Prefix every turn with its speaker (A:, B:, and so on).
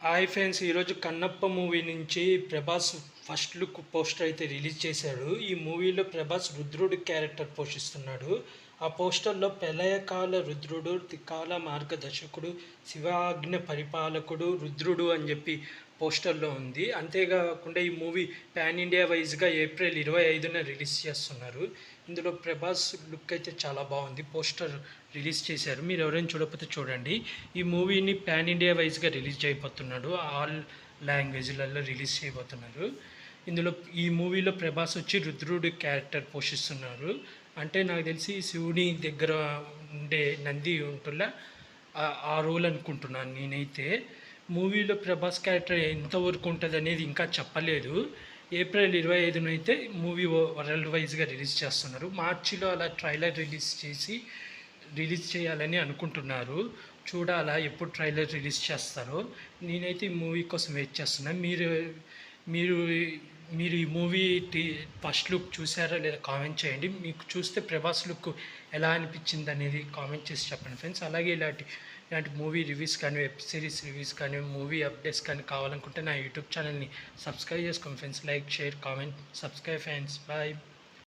A: Hi friends, ఈరోజు Kannappa movie నుంచి Prabhas first look poster అయితే రిలీజ్ చేశాడు. ఈ మూవీలో ప్రభాస్ రుద్రుడి క్యారెక్టర్ పోషిస్తున్నాడు. ఆ పోస్టర్లో ప్రళయకాల రుద్రుడు, త్రికాల మార్గదర్శకుడు, శివాజ్ఞ పరిపాలకుడు రుద్రుడు అని చెప్పి పోస్టర్లో ఉంది. అంతేకాకుండా ఈ మూవీ పాన్ ఇండియా వైజ్గా ఏప్రిల్ 25న రిలీజ్ చేస్తున్నారు. ఇందులో ప్రభాస్ లుక్ అయితే చాలా బాగుంది. పోస్టర్ రిలీజ్ చేశారు. మీరు ఎవరైనా చూడకపోతే చూడండి. ఈ మూవీని పాన్ ఇండియా వైజ్గా రిలీజ్ చేయబోతున్నాడు. ఆల్ లాంగ్వేజ్లలో రిలీజ్ చేయబోతున్నారు. ఇందులో ఈ మూవీలో ప్రభాస్ వచ్చి రుద్రుడి క్యారెక్టర్ పోషిస్తున్నారు. అంటే నాకు తెలిసి శివుని దగ్గర ఉండే నంది ఉంటుందా ఆ రోల్ అనుకుంటున్నాను నేనైతే. మూవీలో ప్రభాస్ క్యారెక్టర్ ఎంతవరకు ఉంటుంది అనేది ఇంకా చెప్పలేదు. ఏప్రిల్ 25న అయితే మూవీ వరల్డ్ వైజ్గా రిలీజ్ చేస్తున్నారు. మార్చిలో అలా ట్రైలర్ రిలీజ్ చేయాలని అనుకుంటున్నారు. చూడాలా ఎప్పుడు ట్రైలర్ రిలీజ్ చేస్తారో. నేనైతే ఈ మూవీ కోసం వెయిట్ చేస్తున్నాను. మీరు మీరు ఈ మూవీ ఫస్ట్ లుక్ చూసారా లేదా కామెంట్ చేయండి. మీకు చూస్తే ప్రభాస్ లుక్ ఎలా అనిపించింది అనేది కామెంట్ చేసి చెప్పండి ఫ్రెండ్స్. అలాగే ఇలాంటి మూవీ రివ్యూస్ కానీ, వెబ్ సిరీస్ రివ్యూస్ కానీ, మూవీ అప్డేట్స్ కానీ కావాలనుకుంటే నా యూట్యూబ్ ఛానల్ని సబ్స్క్రైబ్ చేసుకోండి friends. Like, share, comment, subscribe friends. Bye.